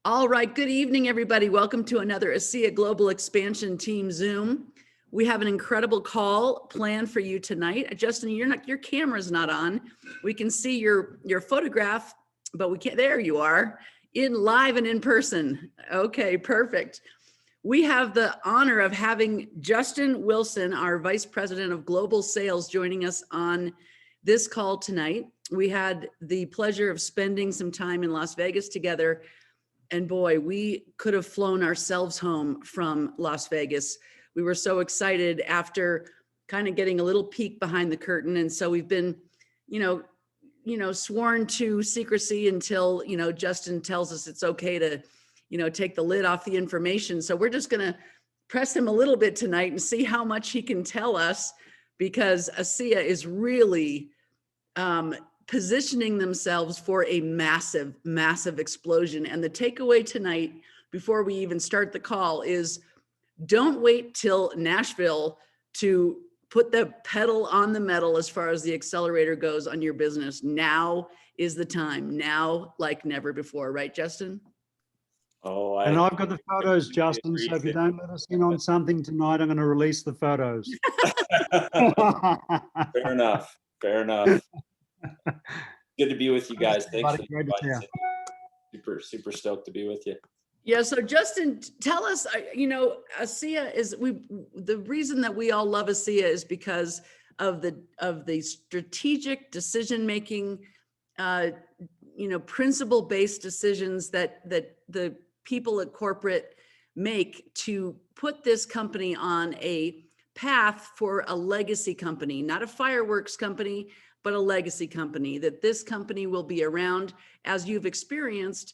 All right, good evening, everybody. Welcome to another ASEA Global Expansion Team Zoom. We have an incredible call planned for you tonight. Justin, your camera's not on. We can see your photograph, but we can't. There you are, in live and in person. Okay, perfect. We have the honor of having Justin Wilson, our Vice President of Global Sales, joining us on this call tonight. We had the pleasure of spending some time in Las Vegas together. And boy, we could have flown ourselves home from Las Vegas. We were so excited after kind of getting a little peek behind the curtain. And so we've been, sworn to secrecy until, Justin tells us it's okay to, take the lid off the information. So we're just going to press him a little bit tonight and see how much he can tell us, because ASEA is really, positioning themselves for a massive, massive explosion. And the takeaway tonight, before we even start the call, is don't wait till Nashville to put the pedal on the metal as far as the accelerator goes on your business. Now is the time. Now, like never before, right, Justin? Oh, and I've got the photos, Justin, so if you don't let us in on something tonight, I'm going to release the photos. Fair enough. Fair enough. Good to be with you guys. Thanks for the invite. Super stoked to be with you. Yeah. So Justin, tell us, ASEA is, the reason that we all love ASEA is because of the strategic decision-making, principle-based decisions that the people at corporate make to put this company on a path for a legacy company, not a fireworks company, but a legacy company, that this company will be around, as you've experienced,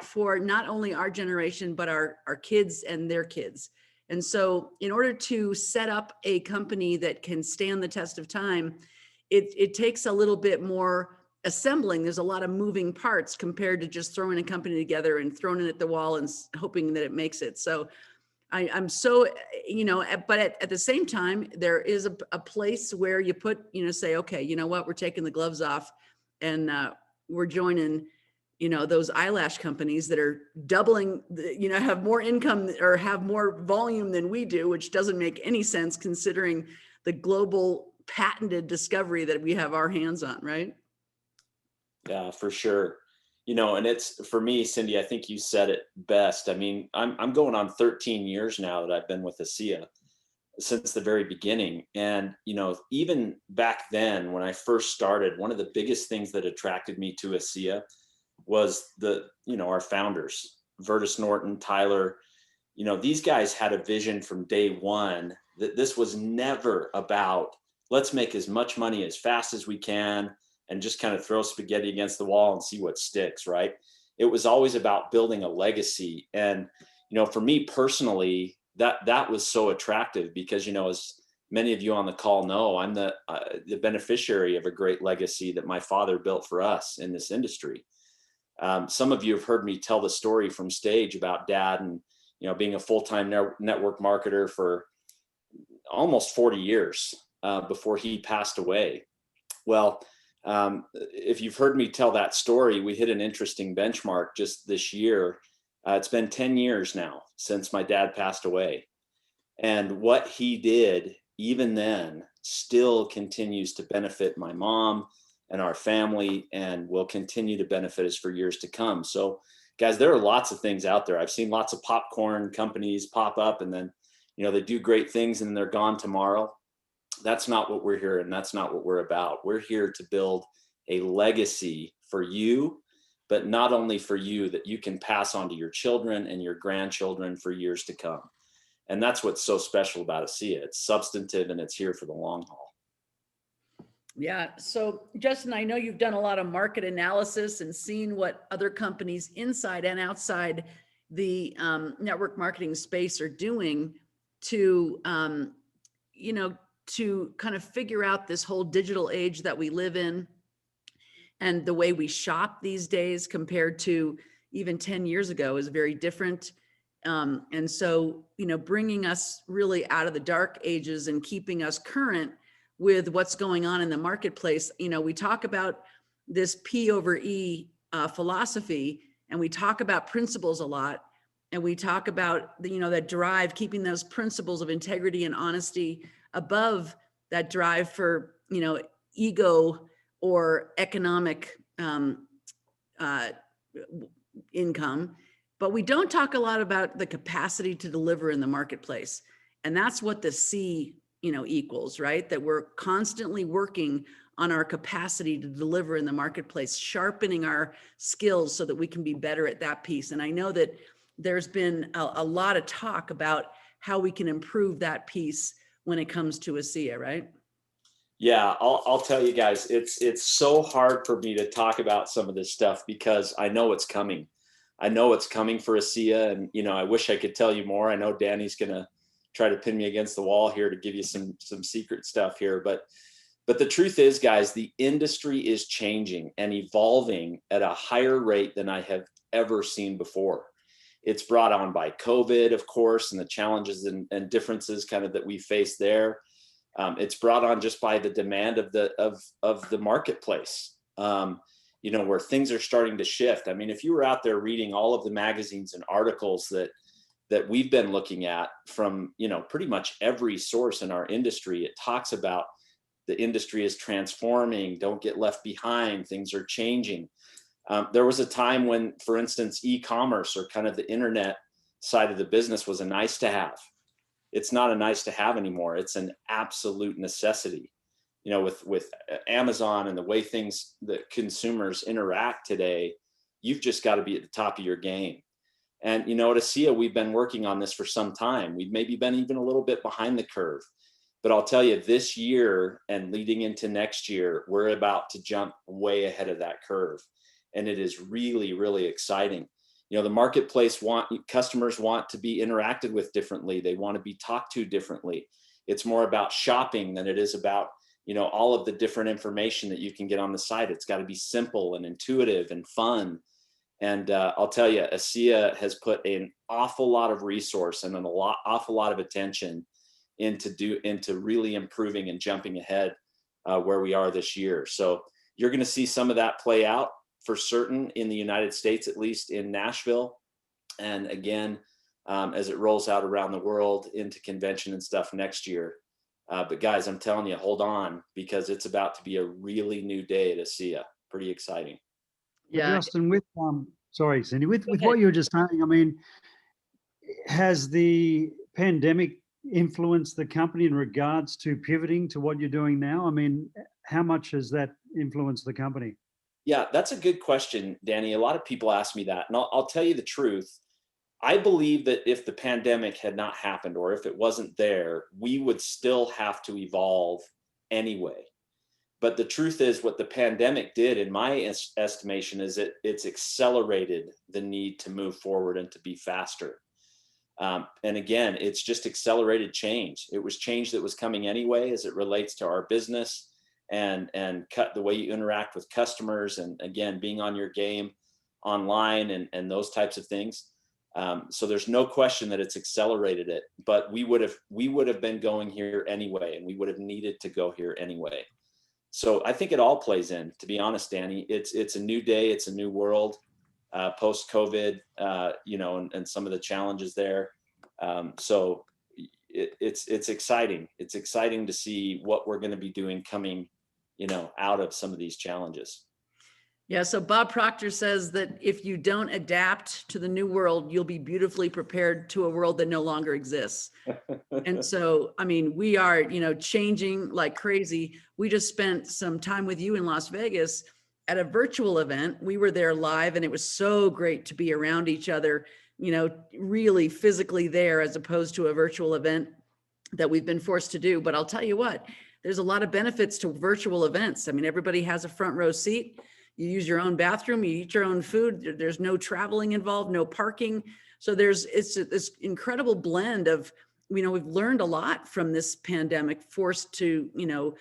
for not only our generation, but our kids and their kids. And so in order to set up a company that can stand the test of time, it takes a little bit more assembling. There's a lot of moving parts compared to just throwing a company together and throwing it at the wall and hoping that it makes it. So I'm so, but at the same time, there is a place where you put, say, okay, you know what, we're taking the gloves off and we're joining, those eyelash companies that are doubling, have more income or have more volume than we do, which doesn't make any sense considering the global patented discovery that we have our hands on, right? Yeah, for sure. And it's, for me, Cindy, I think you said it best. I mean, I'm going on 13 years now that I've been with ASEA since the very beginning. And, even back then when I first started, one of the biggest things that attracted me to ASEA was our founders, Vertus Norton, Tyler. These guys had a vision from day one that this was never about, let's make as much money as fast as we can and just kind of throw spaghetti against the wall and see what sticks, right? It was always about building a legacy. And, for me personally, that was so attractive because, as many of you on the call know, I'm the beneficiary of a great legacy that my father built for us in this industry. Some of you have heard me tell the story from stage about Dad and, being a full-time network marketer for almost 40 years before he passed away. Well, if you've heard me tell that story, we hit an interesting benchmark just this year. It's been 10 years now since my dad passed away. And what he did, even then, still continues to benefit my mom and our family and will continue to benefit us for years to come. So, guys, there are lots of things out there. I've seen lots of popcorn companies pop up and then, they do great things and they're gone tomorrow. That's not what we're here, and that's not what we're about. We're here to build a legacy for you, but not only for you, that you can pass on to your children and your grandchildren for years to come. And that's what's so special about ASEA. It's substantive and it's here for the long haul. Yeah. So Justin, I know you've done a lot of market analysis and seen what other companies inside and outside the network marketing space are doing to, to kind of figure out this whole digital age that we live in and the way we shop these days compared to even 10 years ago is very different. And so, bringing us really out of the dark ages and keeping us current with what's going on in the marketplace. We talk about this P over E philosophy, and we talk about principles a lot, and we talk about the, that drive, keeping those principles of integrity and honesty above that drive for, ego or economic uh, income. But we don't talk a lot about the capacity to deliver in the marketplace. And that's what the C, equals, right? That we're constantly working on our capacity to deliver in the marketplace, sharpening our skills so that we can be better at that piece. And I know that there's been a lot of talk about how we can improve that piece when it comes to ASEA, right? Yeah, I'll tell you guys, it's so hard for me to talk about some of this stuff because I know it's coming. I know it's coming for ASEA, and I wish I could tell you more. I know Danny's gonna try to pin me against the wall here to give you some secret stuff here, but the truth is, guys, the industry is changing and evolving at a higher rate than I have ever seen before. It's brought on by COVID, of course, and the challenges and differences kind of that we face there. It's brought on just by the demand of the marketplace, where things are starting to shift. I mean, if you were out there reading all of the magazines and articles that we've been looking at from, pretty much every source in our industry, it talks about the industry is transforming, don't get left behind, things are changing. There was a time when, for instance, e-commerce or kind of the internet side of the business was a nice to have. It's not a nice to have anymore. It's an absolute necessity. With Amazon and the way that consumers interact today, you've just got to be at the top of your game. And, at ASEA, we've been working on this for some time. We've maybe been even a little bit behind the curve. But I'll tell you, this year and leading into next year, we're about to jump way ahead of that curve. And it is really, really exciting. The marketplace customers want to be interacted with differently. They want to be talked to differently. It's more about shopping than it is about, all of the different information that you can get on the site. It's got to be simple and intuitive and fun. And I'll tell you, ASEA has put an awful lot of resource and awful lot of attention into really improving and jumping ahead where we are this year. So you're going to see some of that play out for certain in the United States, at least in Nashville. And again, as it rolls out around the world into convention and stuff next year. But guys, I'm telling you, hold on, because it's about to be a really new day at ASEA. Pretty exciting. Yeah. Justin, sorry, Cindy, with what you were just saying, I mean, has the pandemic influenced the company in regards to pivoting to what you're doing now? I mean, how much has that influenced the company? Yeah, that's a good question, Danny. A lot of people ask me that, and I'll tell you the truth. I believe that if the pandemic had not happened, or if it wasn't there, we would still have to evolve anyway. But the truth is, what the pandemic did, in my estimation, is it's accelerated the need to move forward and to be faster. And again, it's just accelerated change. It was change that was coming anyway as it relates to our business and cut the way you interact with customers, and again, being on your game online and those types of things. So there's no question that it's accelerated it, but we would have been going here anyway, and we would have needed to go here anyway. So I think it all plays in, to be honest, Danny. It's a new day, it's a new world, post-COVID, and some of the challenges there. So it's exciting. It's exciting to see what we're going to be doing coming, out of some of these challenges. Yeah. So Bob Proctor says that if you don't adapt to the new world, you'll be beautifully prepared to a world that no longer exists. And so, I mean, we are, changing like crazy. We just spent some time with you in Las Vegas at a virtual event. We were there live, and it was so great to be around each other, really physically there, as opposed to a virtual event that we've been forced to do. But I'll tell you what, there's a lot of benefits to virtual events. I mean, everybody has a front row seat. You use your own bathroom, you eat your own food. There's no traveling involved, no parking. So it's this incredible blend of, we've learned a lot from this pandemic, forced to,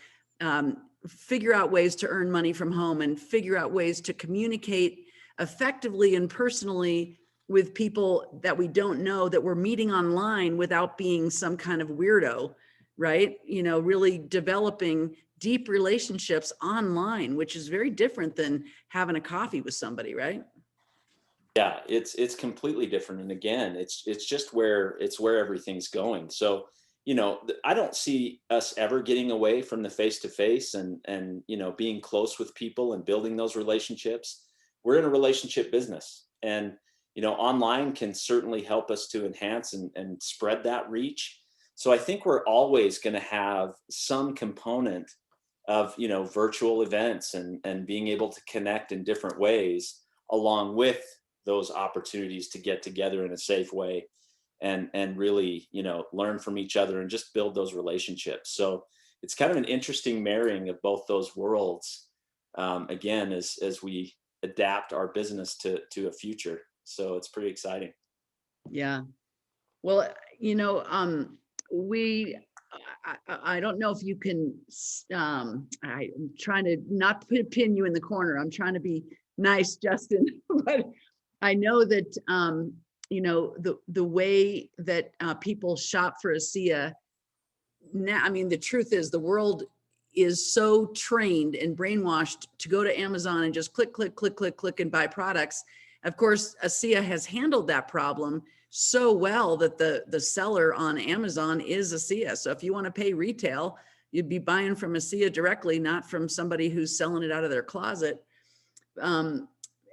figure out ways to earn money from home and figure out ways to communicate effectively and personally with people that we don't know, that we're meeting online without being some kind of weirdo, right? Really developing deep relationships online, which is very different than having a coffee with somebody, right? Yeah, it's completely different. And again, it's just where everything's going. So, I don't see us ever getting away from the face to face and being close with people and building those relationships. We're in a relationship business. And online can certainly help us to enhance and spread that reach. So I think we're always going to have some component of virtual events and being able to connect in different ways along with those opportunities to get together in a safe way and really learn from each other and just build those relationships. So it's kind of an interesting marrying of both those worlds, again, as we adapt our business to a future. So it's pretty exciting. Yeah. Well, we, I don't know if you can, I'm trying to not pin you in the corner. I'm trying to be nice, Justin, but I know that, the way that people shop for ASEA now, I mean, the truth is the world is so trained and brainwashed to go to Amazon and just click, click, click, click, click and buy products. Of course, ASEA has handled that problem so well that the seller on Amazon is ASEA. So if you want to pay retail, you'd be buying from ASEA directly, not from somebody who's selling it out of their closet.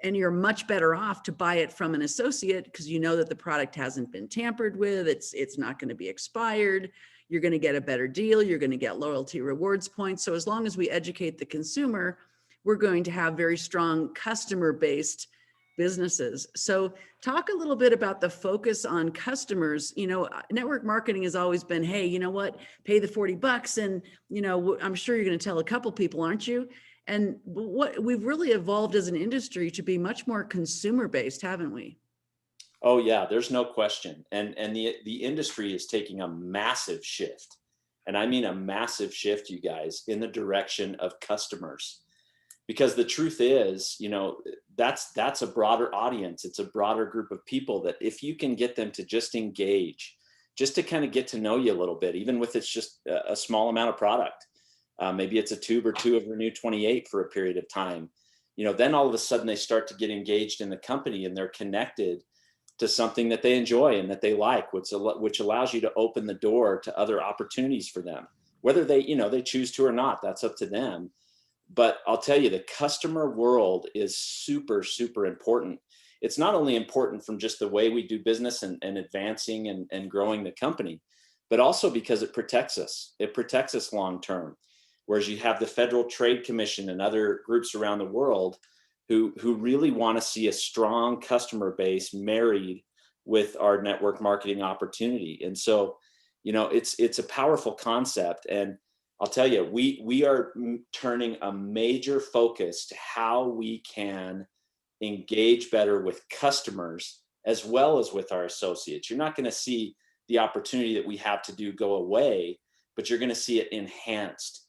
And you're much better off to buy it from an associate because you know that the product hasn't been tampered with. It's not going to be expired. You're going to get a better deal. You're going to get loyalty rewards points. So as long as we educate the consumer, we're going to have very strong customer-based businesses. So talk a little bit about the focus on customers. Network marketing has always been, hey, you know what, pay the $40 and, I'm sure you're going to tell a couple people, aren't you? And what we've really evolved as an industry to be much more consumer-based, haven't we? Oh yeah, there's no question. And the industry is taking a massive shift. And I mean a massive shift, you guys, in the direction of customers. Because the truth is, that's a broader audience. It's a broader group of people that if you can get them to just engage, just to kind of get to know you a little bit, even with it's just a small amount of product. Maybe it's a tube or two of Renew 28 for a period of time. Then all of a sudden they start to get engaged in the company and they're connected to something that they enjoy and that they like, which allows you to open the door to other opportunities for them, whether they choose to or not. That's up to them. But I'll tell you, the customer world is super, super important. It's not only important from just the way we do business and advancing and growing the company, but also because it protects us. It protects us long term. Whereas you have the Federal Trade Commission and other groups around the world who really want to see a strong customer base married with our network marketing opportunity. And so, it's a powerful concept. And I'll tell you, we are turning a major focus to how we can engage better with customers as well as with our associates. You're not going to see the opportunity that we have to do go away, but you're going to see it enhanced.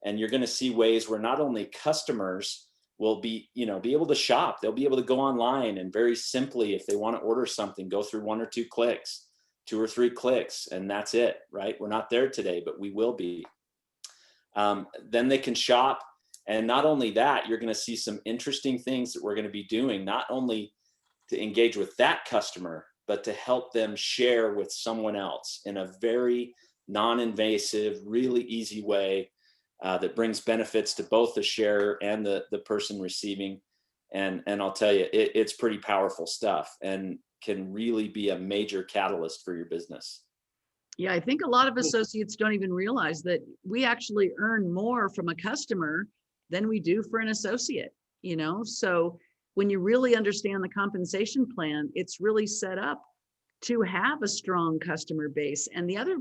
And you're going to see ways where not only customers will be able to shop, they'll be able to go online and very simply, if they want to order something, go through 1 or 2 clicks, 2 or 3 clicks, and that's it, right? We're not there today, but we will be. Then they can shop. And not only that, you're going to see some interesting things that we're going to be doing, not only to engage with that customer, but to help them share with someone else in a very non-invasive, really easy way that brings benefits to both the sharer and the person receiving. And I'll tell you, it's pretty powerful stuff and can really be a major catalyst for your business. Yeah, I think a lot of associates don't even realize that we actually earn more from a customer than we do for an associate, So when you really understand the compensation plan, it's really set up to have a strong customer base. And the other,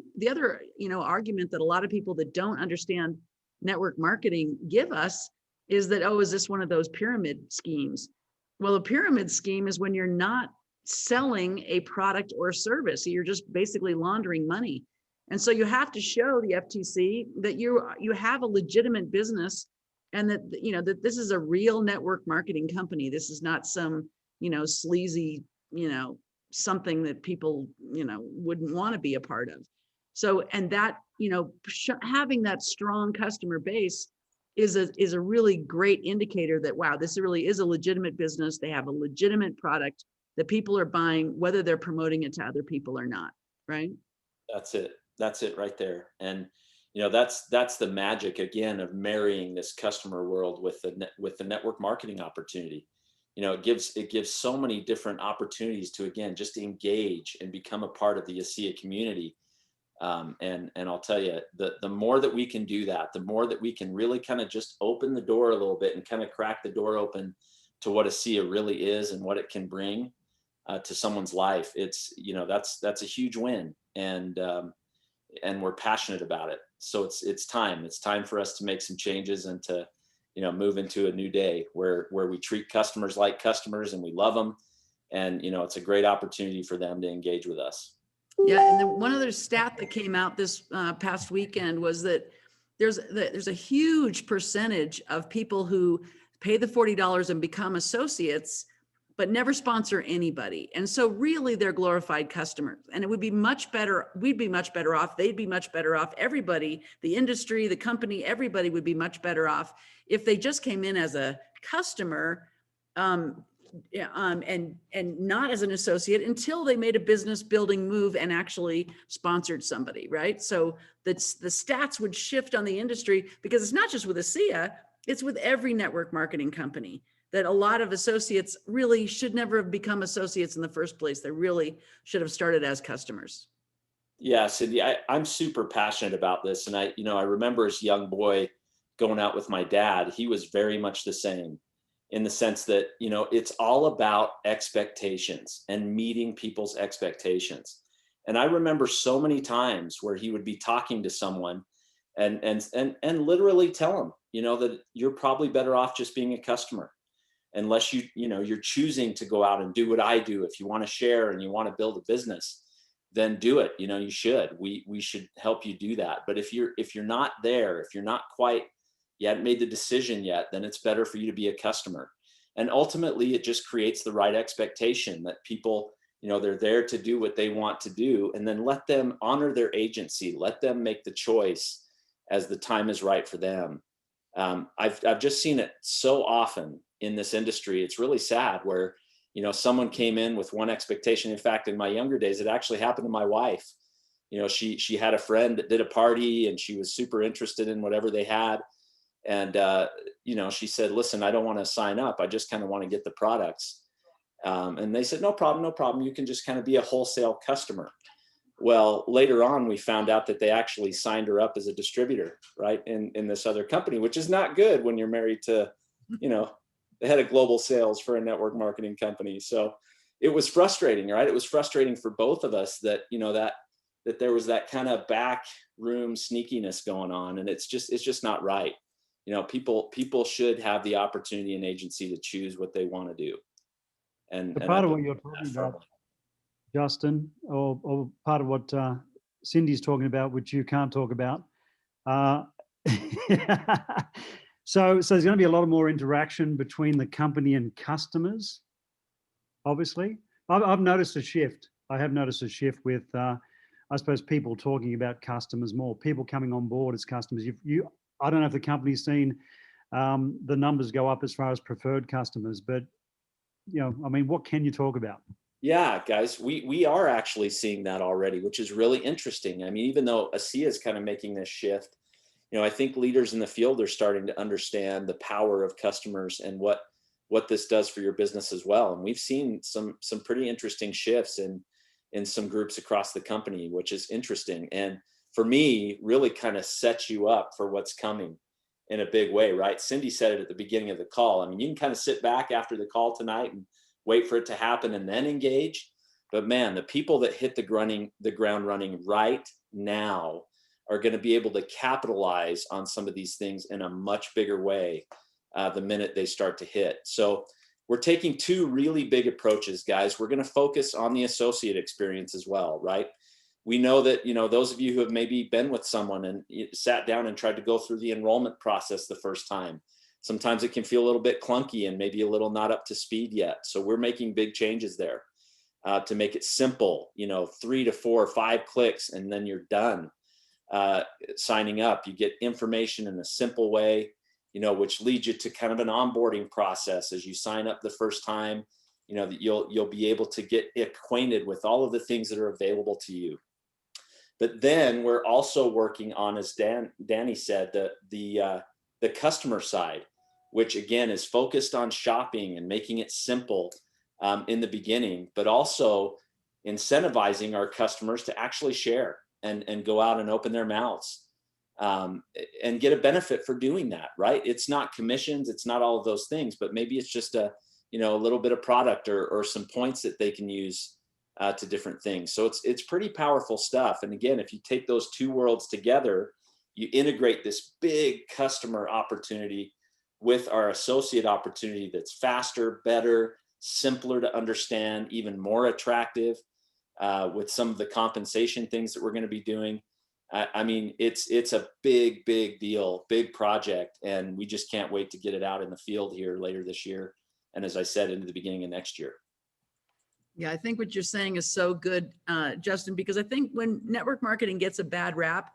argument that a lot of people that don't understand network marketing give us is that, oh, is this one of those pyramid schemes? Well, a pyramid scheme is when you're not selling a product or service. You're just basically laundering money. And so you have to show the FTC that you have a legitimate business and that, that this is a real network marketing company. This is not some, sleazy, something that people, wouldn't want to be a part of. So, and that, having that strong customer base is a really great indicator that, wow, this really is a legitimate business. They have a legitimate product that people are buying, whether they're promoting it to other people or not, right? That's it. That's it right there. And that's the magic again of marrying this customer world with the network marketing opportunity. It gives so many different opportunities to again just engage and become a part of the ASEA community. And I'll tell you, the more that we can do that, the more that we can really kind of just open the door a little bit and kind of crack the door open to what ASEA really is and what it can bring to someone's life. That's a huge win, and we're passionate about it. So it's time for us to make some changes and to move into a new day where we treat customers like customers and we love them, and it's a great opportunity for them to engage with us. Yeah, and then one other stat that came out this past weekend was that there's a huge percentage of people who pay the $40 and become associates, but never sponsor anybody. And so really they're glorified customers. And it would be much better, we'd be much better off, they'd be much better off, everybody, the industry, the company, everybody would be much better off if they just came in as a customer and not as an associate until they made a business building move and actually sponsored somebody, right? So the stats would shift on the industry, because it's not just with ASEA, it's with every network marketing company, that a lot of associates really should never have become associates in the first place. They really should have started as customers. Yeah, Cindy, I'm super passionate about this. And I remember as a young boy going out with my dad, he was very much the same, in the sense that, it's all about expectations and meeting people's expectations. And I remember so many times where he would be talking to someone and literally tell them, that you're probably better off just being a customer, unless you're choosing to go out and do what I do. If you want to share and you want to build a business, then do it. You should. We should help you do that. But if you're not there, if you're not quite, you haven't made the decision yet, then it's better for you to be a customer. And ultimately, it just creates the right expectation that people, they're there to do what they want to do, and then let them honor their agency. Let them make the choice as the time is right for them. I've just seen it so often in this industry. It's really sad where, someone came in with one expectation. In fact, in my younger days, it actually happened to my wife. She had a friend that did a party and she was super interested in whatever they had. And, she said, listen, I don't want to sign up. I just kind of want to get the products. And they said, no problem. You can just kind of be a wholesale customer. Well, later on, we found out that they actually signed her up as a distributor, right? In this other company, which is not good when you're married to, the head of global sales for a network marketing company. So it was frustrating, right? It was frustrating for both of us that, that there was that kind of back room sneakiness going on. And it's just not right. People should have the opportunity and agency to choose what they want to do. And part of what you're talking about, Justin, or part of what Cindy's talking about, which you can't talk about. So there's going to be a lot of more interaction between the company and customers. Obviously, I've noticed a shift. I have noticed a shift with, I suppose, people talking about customers more. People coming on board as customers. I don't know if the company's seen the numbers go up as far as preferred customers, but what can you talk about? Yeah, guys, we are actually seeing that already, which is really interesting. I mean, even though ASEA is kind of making this shift, I think leaders in the field are starting to understand the power of customers and what this does for your business as well. And we've seen some pretty interesting shifts in some groups across the company, which is interesting. And for me, really kind of sets you up for what's coming in a big way, right? Cindy said it at the beginning of the call. I mean, you can kind of sit back after the call tonight and wait for it to happen and then engage. But man, the people that hit the ground running right now are going to be able to capitalize on some of these things in a much bigger way the minute they start to hit. So we're taking two really big approaches, guys. We're going to focus on the associate experience as well, right? We know that, those of you who have maybe been with someone and sat down and tried to go through the enrollment process the first time, sometimes it can feel a little bit clunky and maybe a little not up to speed yet. So we're making big changes there to make it simple, 3 to 4 or 5 clicks, and then you're done signing up. You get information in a simple way, which leads you to kind of an onboarding process as you sign up the first time. that you'll be able to get acquainted with all of the things that are available to you. But then we're also working on, as Danny said, the customer side, which again is focused on shopping and making it simple in the beginning, but also incentivizing our customers to actually share and go out and open their mouths and get a benefit for doing that, right? It's not commissions, it's not all of those things, but maybe it's just a little bit of product or some points that they can use to different things. So it's pretty powerful stuff. And again, if you take those two worlds together, you integrate this big customer opportunity with our associate opportunity that's faster, better, simpler to understand, even more attractive with some of the compensation things that we're going to be doing. I mean, it's a big deal, big project, and we just can't wait to get it out in the field here later this year. And as I said, into the beginning of next year. Yeah, I think what you're saying is so good, Justin, because I think when network marketing gets a bad rap,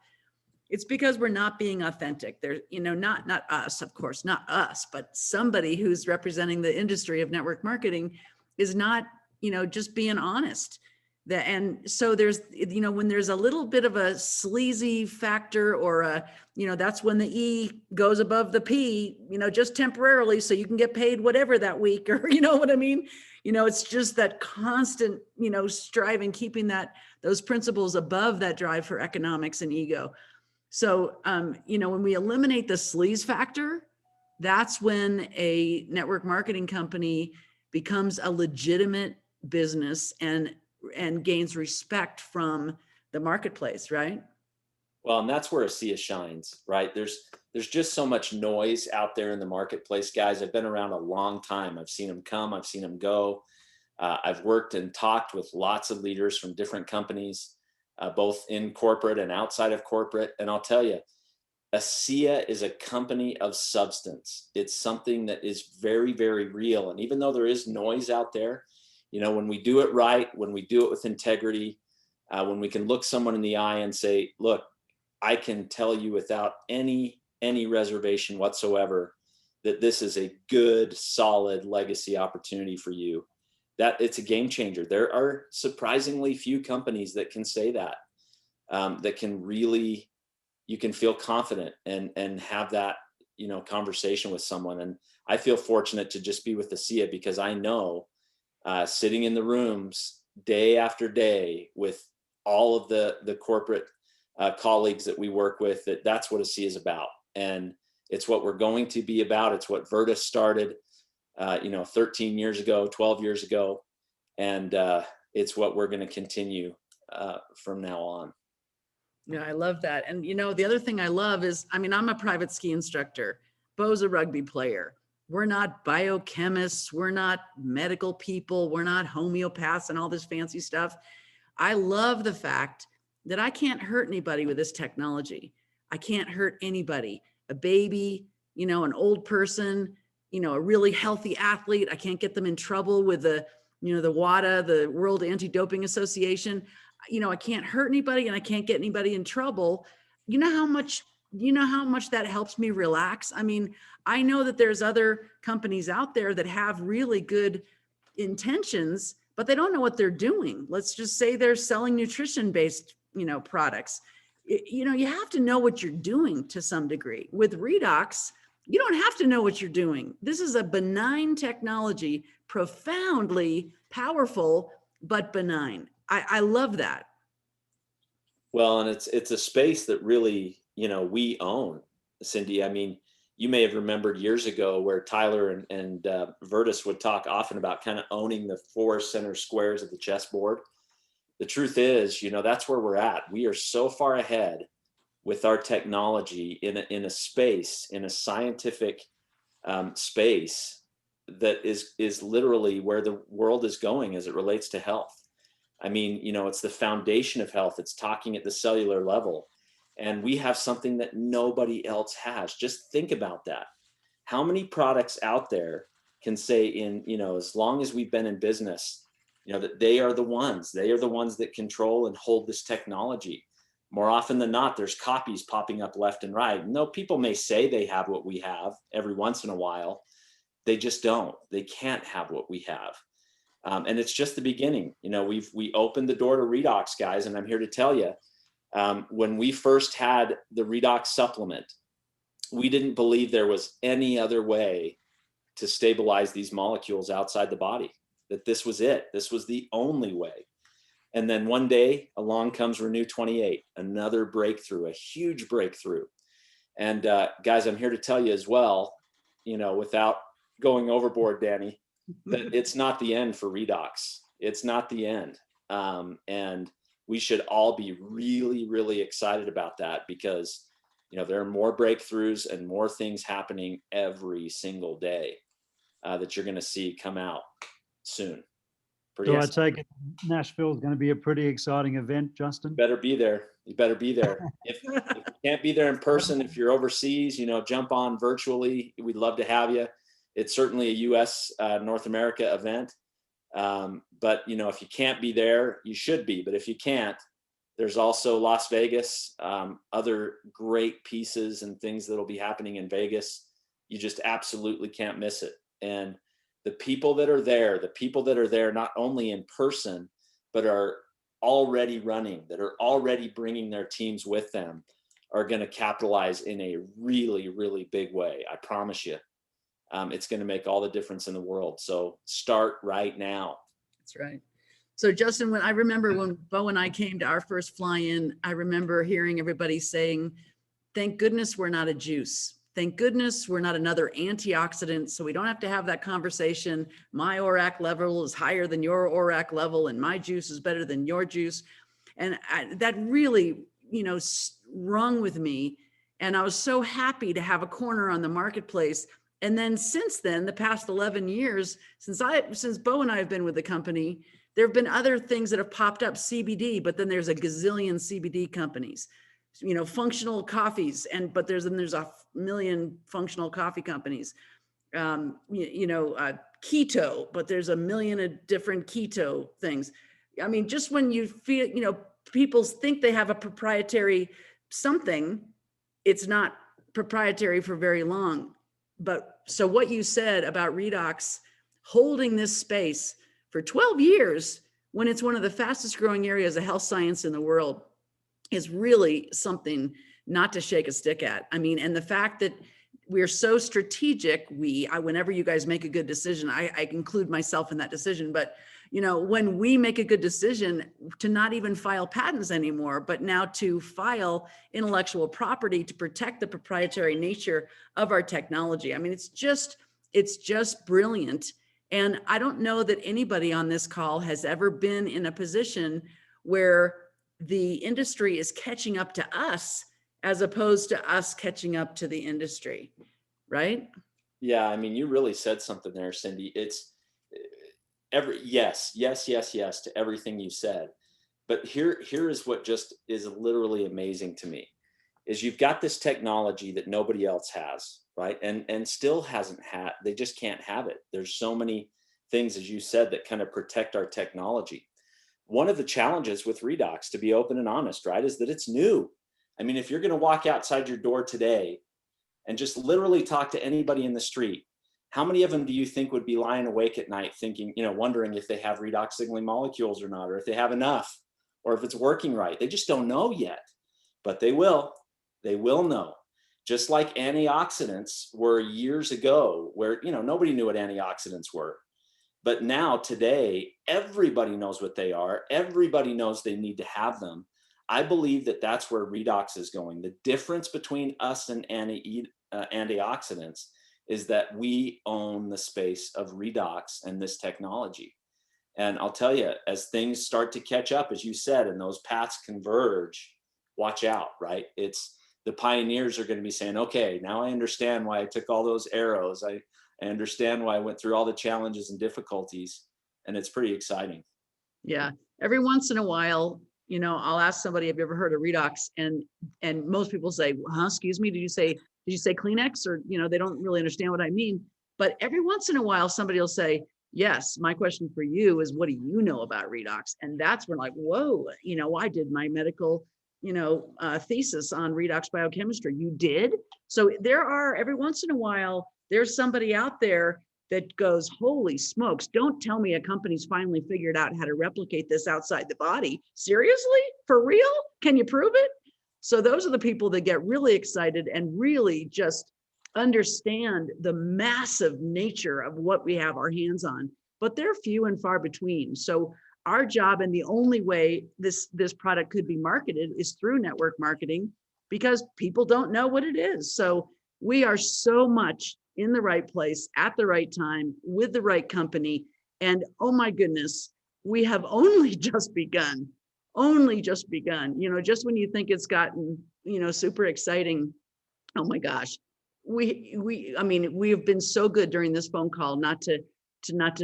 it's because we're not being authentic. There, not us, of course, not us, but somebody who's representing the industry of network marketing is not, just being honest. And so there's, when there's a little bit of a sleazy factor or that's when the E goes above the P, just temporarily so you can get paid whatever that week, or you know what I mean? It's just that constant, striving, keeping those principles above that drive for economics and ego. So, when we eliminate the sleaze factor, that's when a network marketing company becomes a legitimate business and gains respect from the marketplace, right? Well, and that's where ASEA shines, right? There's just so much noise out there in the marketplace, guys. I've been around a long time. I've seen them come, I've seen them go. I've worked and talked with lots of leaders from different companies, both in corporate and outside of corporate. And I'll tell you, ASEA is a company of substance. It's something that is very, very real. And even though there is noise out there, when we do it right, when we do it with integrity, when we can look someone in the eye and say, look, I can tell you without any reservation whatsoever that this is a good, solid legacy opportunity for you, that it's a game changer. There are surprisingly few companies that can say that, that can really, you can feel confident and have that, conversation with someone. And I feel fortunate to just be with ASEA because I know sitting in the rooms day after day with all of the corporate colleagues that we work with, that's what ASEA is about. And it's what we're going to be about. It's what Virtus started, 13 years ago, 12 years ago. And it's what we're going to continue from now on. Yeah, I love that. And, the other thing I love is, I'm a private ski instructor. Bo's a rugby player. We're not biochemists. We're not medical people. We're not homeopaths and all this fancy stuff. I love the fact that I can't hurt anybody with this technology. I can't hurt anybody, a baby, an old person, a really healthy athlete. I can't get them in trouble with the WADA, the World Anti-Doping Association. I can't hurt anybody and I can't get anybody in trouble. You know how much that helps me relax? I know that there's other companies out there that have really good intentions, but they don't know what they're doing. Let's just say they're selling nutrition-based, products. You have to know what you're doing to some degree. With Redox, you don't have to know what you're doing. This is a benign technology, profoundly powerful, but benign. I love that. Well, and it's a space that really, we own, Cindy. You may have remembered years ago where Tyler and Virtus would talk often about kind of owning the 4 center squares of the chessboard. The truth is, that's where we're at. We are so far ahead with our technology in a space, in a scientific space that is literally where the world is going as it relates to health. It's the foundation of health. It's talking at the cellular level. And we have something that nobody else has. Just think about that. How many products out there can say as long as we've been in business, that they are the ones that control and hold this technology. More often than not, there's copies popping up left and right. No, people may say they have what we have every once in a while. They just don't. They can't have what we have. And it's just the beginning. You know, we opened the door to redox, guys, and I'm here to tell you, when we first had the redox supplement, we didn't believe there was any other way to stabilize these molecules outside the body, that this was it. This was the only way. And then one day along comes Renew 28, another breakthrough, a huge breakthrough. And guys, I'm here to tell you as well, you know, without going overboard, Danny, that it's not the end for redox. It's not the end. And we should all be really, really excited about that, because, you know, there are more breakthroughs and more things happening every single day that you're going to see come out soon. So I take it Nashville is going to be a pretty exciting event, Justin. Better be there. You better be there. If you can't be there in person, if you're overseas, you know, jump on virtually. We'd love to have you. It's certainly a U.S. North America event. But, you know, if you can't be there, you should be. But if you can't, there's also Las Vegas, other great pieces and things that'll be happening in Vegas. You just absolutely can't miss it. And the people that are there, not only in person, but are already running, that are already bringing their teams with them, are going to capitalize in a really, really big way. I promise you. It's going to make all the difference in the world. So start right now. That's right. So Justin, I remember when Bo and I came to our first fly-in, I remember hearing everybody saying, thank goodness we're not a juice. Thank goodness we're not another antioxidant, so we don't have to have that conversation. My ORAC level is higher than your ORAC level, and my juice is better than your juice. And that really, you know, rung with me. And I was so happy to have a corner on the marketplace. And then since then, the past 11 years, since Bo and I have been with the company, there have been other things that have popped up, CBD, but then there's a gazillion CBD companies, you know, functional coffees, but there's a million functional coffee companies, keto, but there's a million of different keto things. I mean, just when you feel, you know, people think they have a proprietary something, it's not proprietary for very long. But so what you said about redox holding this space for 12 years, when it's one of the fastest growing areas of health science in the world, is really something not to shake a stick at. I mean, and the fact that we're so strategic, whenever you guys make a good decision, I include myself in that decision, but you know, when we make a good decision to not even file patents anymore, but now to file intellectual property to protect the proprietary nature of our technology. I mean, it's just brilliant. And I don't know that anybody on this call has ever been in a position where the industry is catching up to us as opposed to us catching up to the industry, right? Yeah, I mean, you really said something there, Cindy. It's yes to everything you said. But here is what just is literally amazing to me, is you've got this technology that nobody else has, right? And still hasn't had, they just can't have it. There's so many things, as you said, that kind of protect our technology. One of the challenges with redox, to be open and honest, right, is that it's new. I mean, if you're going to walk outside your door today and just literally talk to anybody in the street, how many of them do you think would be lying awake at night thinking, you know, wondering if they have redox signaling molecules or not, or if they have enough, or if it's working right? They just don't know yet, but they will know. Just like antioxidants were years ago, where, you know, nobody knew what antioxidants were. But now today, everybody knows what they are. Everybody knows they need to have them. I believe that that's where redox is going. The difference between us and antioxidants is that we own the space of redox and this technology. And I'll tell you, as things start to catch up, as you said, and those paths converge, watch out, right? It's the pioneers are going to be saying, okay, now I understand why I took all those arrows. I understand why I went through all the challenges and difficulties, and it's pretty exciting. Yeah. Every once in a while, you know, I'll ask somebody, have you ever heard of redox? And most people say, huh, excuse me, did you say Kleenex? Or, you know, they don't really understand what I mean. But every once in a while, somebody will say, yes, my question for you is, what do you know about redox? And that's when, like, whoa, you know, I did my medical, you know, thesis on redox biochemistry. You did? So there are, every once in a while, there's somebody out there that goes, holy smokes, don't tell me a company's finally figured out how to replicate this outside the body. Seriously? For real? Can you prove it? So those are the people that get really excited and really just understand the massive nature of what we have our hands on, but they're few and far between. So our job, and the only way this product could be marketed, is through network marketing, because people don't know what it is. So we are so much in the right place at the right time with the right company. And oh my goodness, we have only just begun, just when you think it's gotten, super exciting. Oh my gosh. I mean, we have been so good during this phone call, not to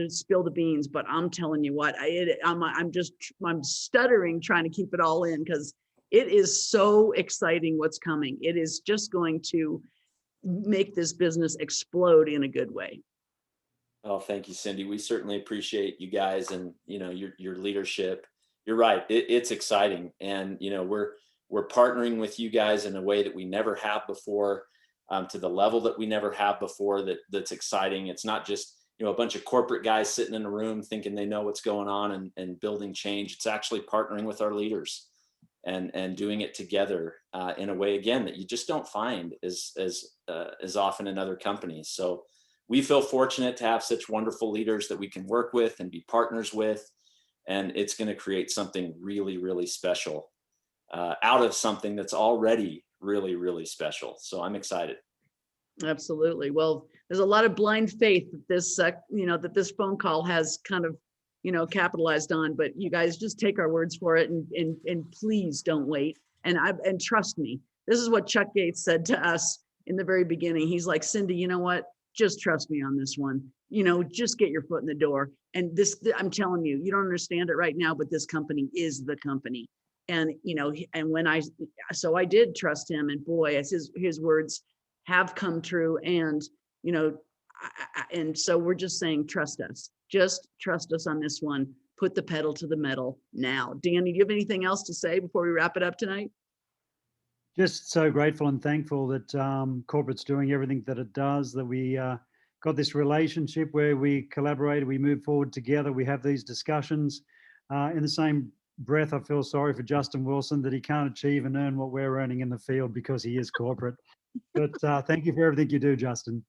spill the beans, but I'm telling you what, I'm stuttering trying to keep it all in, because it is so exciting what's coming. It is just going to make this business explode in a good way. Oh, thank you, Cindy. We certainly appreciate you guys and your leadership. You're right. It's exciting, and we're partnering with you guys in a way that we never have before, to the level that we never have before. That's exciting. It's not just a bunch of corporate guys sitting in a room thinking they know what's going on and building change. It's actually partnering with our leaders and doing it together in a way, again, that you just don't find as often in other companies. So we feel fortunate to have such wonderful leaders that we can work with and be partners with, and it's going to create something really, really special out of something that's already really, really special. So I'm excited. Absolutely. Well, there's a lot of blind faith that this phone call has kind of, capitalized on, but you guys just take our words for it, and please don't wait. And trust me, this is what Chuck Gates said to us in the very beginning. He's like, Cindy, you know what? Just trust me on this one. Just get your foot in the door. And I'm telling you, you don't understand it right now, but this company is the company. And, and I did trust him, and boy, as his words have come true. And, and so we're just saying, trust us, just trust us on this one. Put the pedal to the metal now. Danny, do you have anything else to say before we wrap it up tonight? Just so grateful and thankful that corporate's doing everything that it does, that we got this relationship where we collaborate, we move forward together, we have these discussions. In the same breath, I feel sorry for Justin Wilson that he can't achieve and earn what we're earning in the field because he is corporate. But thank you for everything you do, Justin.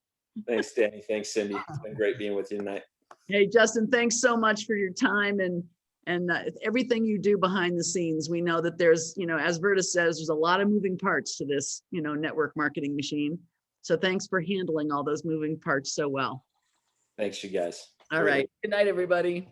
Thanks, Danny. Thanks, Cindy. It's been great being with you tonight. Hey, Justin, thanks so much for your time and everything you do behind the scenes. We know that there's, as Verta says, there's a lot of moving parts to this, network marketing machine. So thanks for handling all those moving parts so well. Thanks, you guys. All right. Good night, everybody.